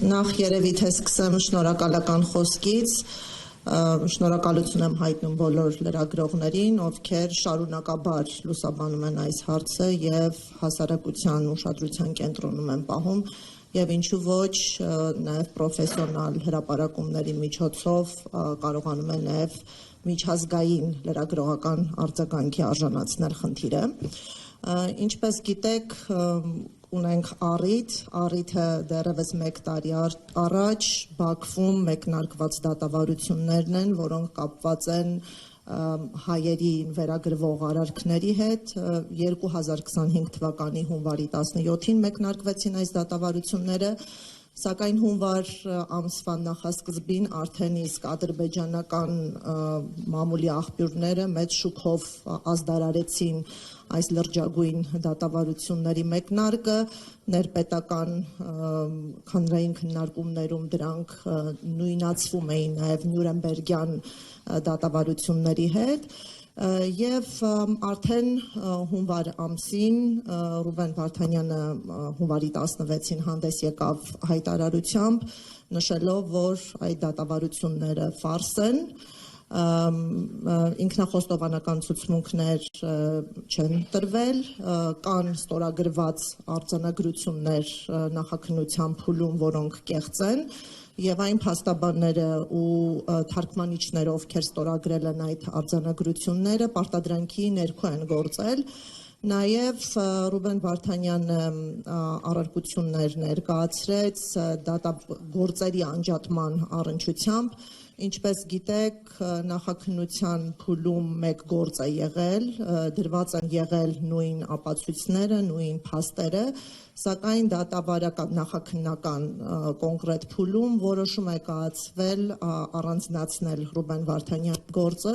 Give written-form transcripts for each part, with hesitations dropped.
Նախ երևի թե սկսեմ շնորհակալական խոսքից, շնորհակալություն եմ հայտնում բոլոր լրագրողներին, ովքեր շարունակաբար լուսաբանում են այս հարցը եւ հասարակության ուշադրության կենտրոնում են պահում եւ ինչու ոչ նաեւ պրոֆեսիոնալ հրապարակումների միջոցով կարողանում են նաեւ միջազգային լրագրողական արձագանքի արժանացնել խնդիրը։ Ինչպես գիտեք, ունենք առիթը դեռևս 1 տարի առաջ Բաքվում մեկնարկված դատավարություններն են, որոնք կապված են հայերի վերագրվող արարքների հետ։ 2025 թվականի հունվարի 17-ին մեկնարկվեցին այս դատավարությունները, սակայն հունվար ամսվա նախասկզբին արդեն իսկ ադրբեջանական մամուլի աղբյուրները մեծ շուքով ազդարարեցին այս լրջագույն դատավարությունների մեկնարկը, ներպետական հանրային քննարկումներում դրանք նույնացվում էին նաև Նյուրնբերգյան դատավարությունների հետ, եւ արդեն հունվար ամսին Ռուբեն Վարդանյանը հունվարի 16-ին հանդես եկավ հայտարարությամբ, նշելով, որ այդ դատավարությունները ֆարս են, ինքնախոստովանական ցուցմունքներ չեն տրվել, կան ստորագրված արձանագրություններ նախաքննության փուլում, որոնք կեղծ են, եւ այն փաստաբանները ու թարգմանիչները, ովքեր ստորագրել են այդ արձանագրությունները, պարտադրանքի ներքո են գործել։ Նաև Ռուբեն Վարդանյանը առարկություններ ներկայացրեց դատագործերի անջատման առնչությամբ, ինչպես գիտեք, նախաքննության փուլում մեկ գործ է եղել, դրված են եղել նույն ապացույցները, նույն փաստերը, սակայն դատավարական նախաքննական կոնկրետ փուլում որոշում է կայացվել առանձնացնել Ռուբեն Վարդանյանի գործը,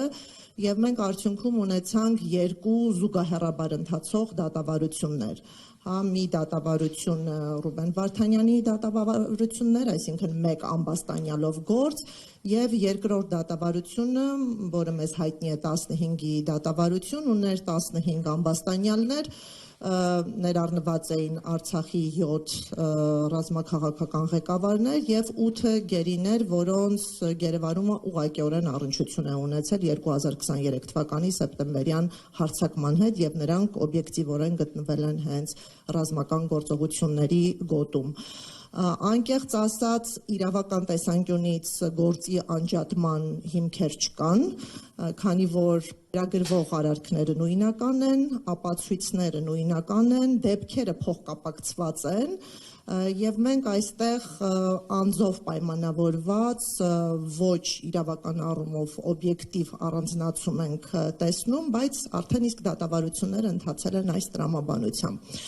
եւ մենք արդյունքում ունեցանք 2 զուգահեռաբար ընթացող դատավարություններ։ Մի դատավարություն Ռուբեն Վարդանյանի դատավարություններ, այսինքն 1 ամբաստանյալով գործ, եւ երկրորդ դատավարությունը, որը մեզ հայտնի է 15-ի դատավարություն, ուներ 15 ամբաստանյալներ, ներառնված էին Արցախի 7 ռազմաքաղաքական ղեկավարներ եւ 8 գերիներ, որոնց գերեվարումը ուղղակիորեն առնչություն է ունեցել 2023 թվականի սեպտեմբերյան հարձակման հետ եւ նրանք օբյեկտիվորեն գտնվել են հենց ռազմական գործողությունների գոտում։ Անկեղծ ասած, իրավական տեսանկյունից գործի անջատման հիմքեր չկան, քանի որ վերագրվող արարքները նույնական են, ապացույցները նույնական են, դեպքերը փոխկապակցված են, եւ մենք այստեղ անձով պայմանավորված ոչ իրավական առումով օբյեկտիվ առանձնացում ենք տեսնում, բայց արդեն իսկ դատավարությունները ընթացել են այս տրամաբանությամբ։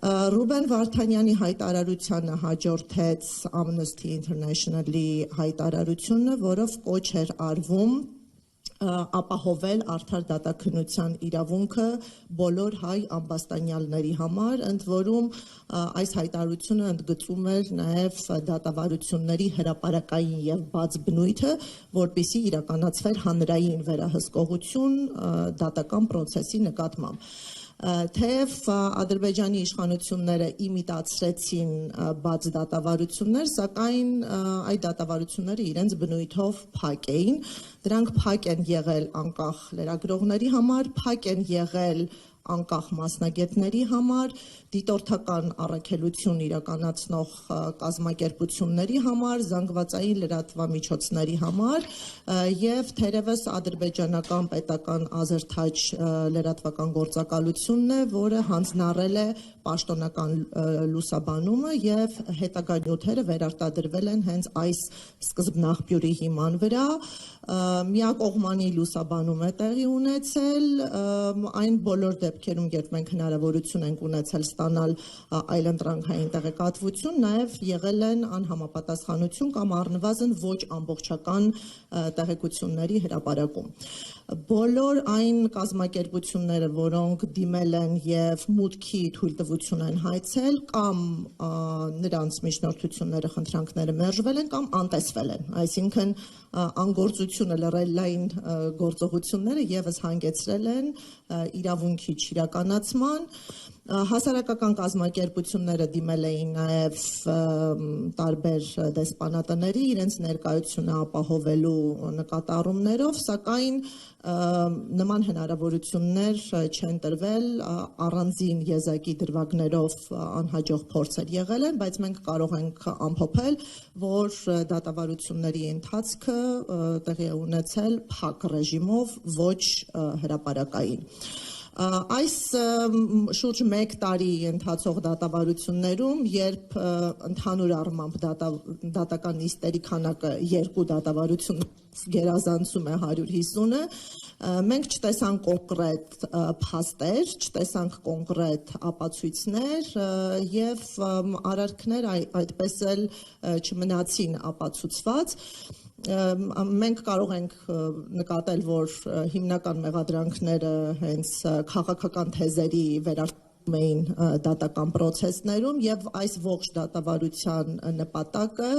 Ռուբեն Վարդանյանի հայտարարությանը հաջորդեց Amnesty International-ի հայտարարությունը, որով կոչ էր արվում ապահովել արդար դատաքննության իրավունքը բոլոր հայ ամբաստանյալների համար, ընդ որում այս հայտարարությունը ընդգծում էր նաև դատավարությունների հրապարակային եւ բաց բնույթը, որպեսզի իրականացվեր հանրային վերահսկողություն դատական process-ի նկատմամբ։ Թեև Ադրբեջանի իշխանությունները իմիտացրեցին բաց դատավարություններ, սակայն այդ դատավարությունները իրենց բնույթով փակ էին, դրանք փակ են եղել անկախ լրագրողների համար, փակ են եղել անկախ մասնագետների համար, դիտորդական առաքելություն իրականացնող կազմակերպությունների համար, զանգվածային լրատվամիջոցների համար եւ թերևս ադրբեջանական պետական Ազերթաջ լրատվական գործակալությունն է, որը հանձնառել է պաշտոնական լուսաբանումը եւ հետագա նյութերը վերարտադրվել են հենց այս սկզբնաղբյուրի հիման վրա։ Միակողմանի լուսաբանում է տեղի ունեցել, այն բոլոր դեպքերում, երբ մենք հնարավորություն ենք ունեցել ստանալ այլընտրանքային տեղեկատվություն, նաև եղել են անհամապատասխանություն կամ առնվազն ոչ ամբողջական տեղեկությունների հրապարակում։ Բոլոր այն կազմակերպությունները, որոնք դիմել են եւ մուտքի թույլտվություն են հայցել, կամ նրանց միջնորդությունները, խնդրանքները մերժվել են կամ անտեսվել են, այսինքն անգործությունը լրելային գործողությունները եւս հանգեցրել են իրավունքի չիրականացման, Հասարակական կազմակերպությունները դիմել էին նաև տարբեր դեսպանատների իրենց ներկայությունը ապահովելու նկատառումներով, սակայն նման հնարավորություններ չեն տրվել, առանձին եզակի դրվագներով անհաջող փորձեր եղել են, բայց մենք կարող ենք ամփոփել, որ դատավարությունների ընթացքը տեղի է ունեցել փակ ռեժիմով, ոչ հրապարակային։ Այս շուրջ 1 տարի ընթացող դատավարություններում, երբ ընդհանուր առմամբ դատական նիստերի քանակը 2 դատավարություն գերազանցում է 150-ը, մենք չտեսանք կոնկրետ փաստեր, չտեսանք կոնկրետ ապացույցներ եւ արարքներ այդպես էլ չմնացին ապացուցված։ Մենք կարող ենք նկատել, որ հիմնական մեղադրանքները հենց քաղաքական թեզերի վերարտադրում էին դատական պրոցեսներում եւ այս ողջ դատավարության նպատակը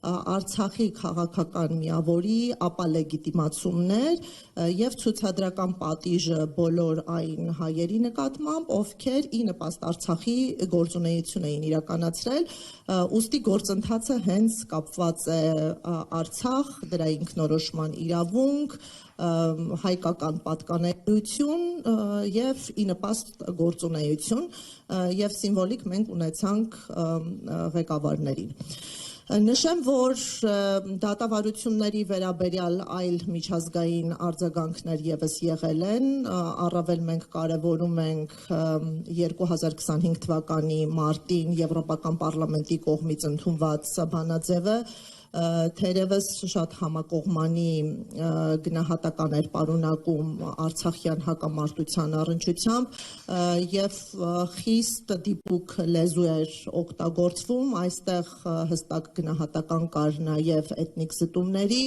Արցախի քաղաքական միավորի ապալեգիտիմացումն էր եւ ցուցադրական պատիժը բոլոր այն հայերի նկատմամբ, ովքեր ի նպաստ Արցախի գործունեություն էին իրականացրել, ուստի գործընթացը հենց կապված է Արցախ, դրա ինքնորոշման իրավունք, հայկական պատկանելություն եւ ի նպաստ գործունեություն եւ սիմվոլիկ մենք ունեցանք ղեկավարներին։ Նշեմ, որ դատավարությունների վերաբերյալ այլ միջազգային արձագանքներ եւս եղել են, առավել մենք կարևորում ենք 2025 թվականի մարտին Եվրոպական պարլամենտի կողմից ընդունված բանաձևը, թերևս շատ համակողմանի գնահատական էր պարունակում արցախյան հակամարտության առնչությամբ եւ խիստ դիպուկ լեզու էր օգտագործվում, այստեղ հստակ գնահատական կար նաեւ էթնիկ զտումների